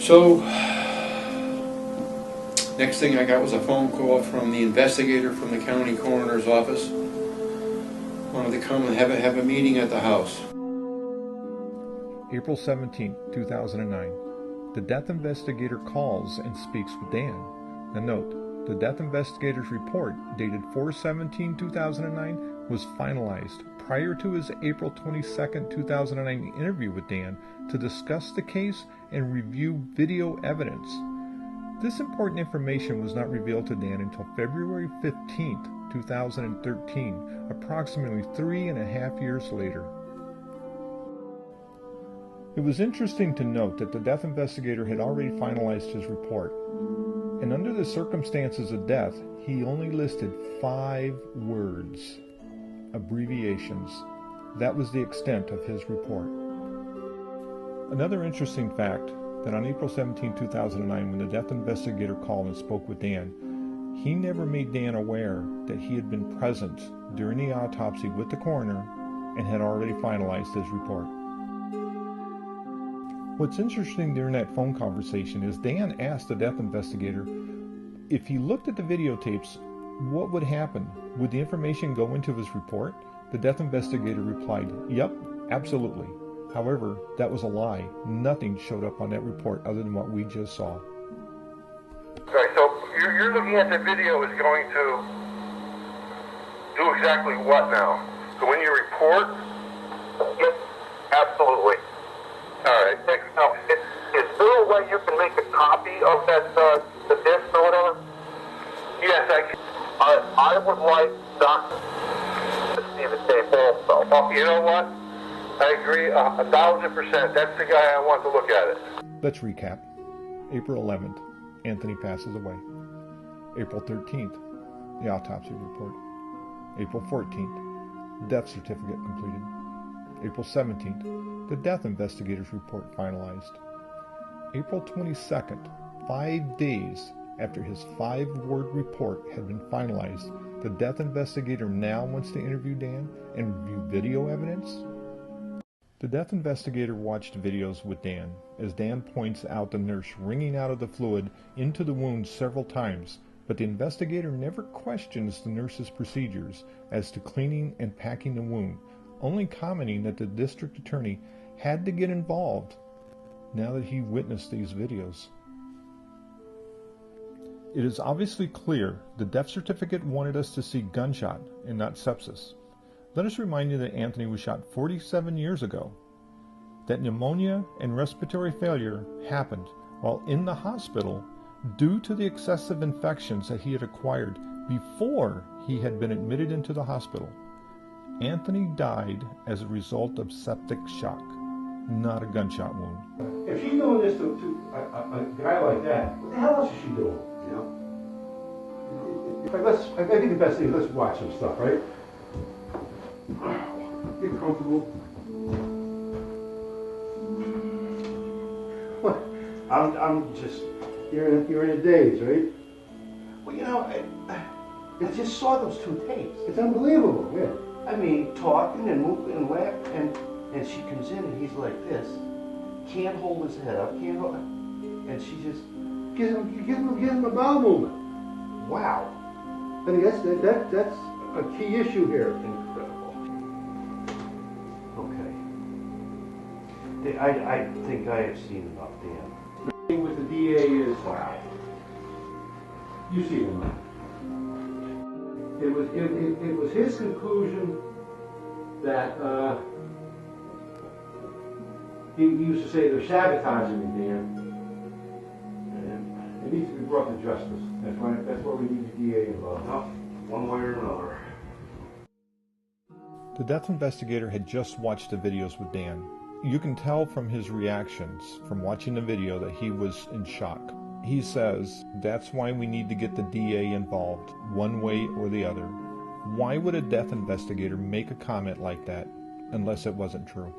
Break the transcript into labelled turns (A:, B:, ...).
A: So, next thing I got was a phone call from the investigator from the county coroner's office. Wanted to come and have a meeting at the house.
B: April 17, 2009. The death investigator calls and speaks with Dan. Now note, the death investigator's report, dated 4/17/2009, was finalized prior to his April 22, 2009 interview with Dan to discuss the case and review video evidence. This important information was not revealed to Dan until February 15, 2013, approximately 3.5 years later. It was interesting to note that the death investigator had already finalized his report, and under the circumstances of death, he only listed 5 words, abbreviations. That was the extent of his report. Another interesting fact, that on April 17, 2009, when the death investigator called and spoke with Dan, he never made Dan aware that he had been present during the autopsy with the coroner and had already finalized his report. What's interesting during that phone conversation is Dan asked the death investigator if he looked at the videotapes, what would happen? Would the information go into his report? The death investigator replied, "Yep, absolutely." However, that was a lie. Nothing showed up on that report other than what we just saw.
C: Okay, so you're looking at the video is going to do exactly what now? So in your report? Yes, absolutely. All right. Now, is there a way you can make a copy of that, the disc or whatever? Yes, I can. I would like Dr. to see the tape also. Oh, you know what? I agree 1,000%. That's the guy I want to look at it.
B: Let's recap. April 11th, Anthony passes away. April 13th, the autopsy report. April 14th, death certificate completed. April 17th, the death investigator's report finalized. April 22nd, 5 days after his 5-word report had been finalized, the death investigator now wants to interview Dan and review video evidence? The death investigator watched videos with Dan, as Dan points out the nurse wringing out of the fluid into the wound several times, but the investigator never questions the nurse's procedures as to cleaning and packing the wound, only commenting that the district attorney had to get involved now that he witnessed these videos. It is obviously clear the death certificate wanted us to see gunshot and not sepsis. Let us remind you that Anthony was shot 47 years ago, that pneumonia and respiratory failure happened while in the hospital due to the excessive infections that he had acquired before he had been admitted into the hospital. Anthony died as a result of septic shock, not a gunshot wound.
D: If she's doing this to a guy like that, what the hell else is she doing? You know? I think the best thing is let's watch some stuff, right? Get comfortable. What? I'm just you're in a daze, right?
E: Well, you know, I just saw those 2 tapes.
D: It's unbelievable, yeah.
E: I mean, talking and moving and laughing, and she comes in and he's like this, can't hold his head up, and she just
D: Gives him a bowel movement.
E: Wow.
D: I think that's a key issue here.
E: Incredible. Okay. I think I have seen enough, Dan.
D: The thing with the DA is, wow. You see him. It was his conclusion that he used to say they're sabotaging me, Dan. It needs to be brought to justice. That's why we need the DA involved.
E: One way or another.
B: The death investigator had just watched the videos with Dan. You can tell from his reactions from watching the video that he was in shock. He says that's why we need to get the DA involved, one way or the other. Why would a death investigator make a comment like that unless it wasn't true?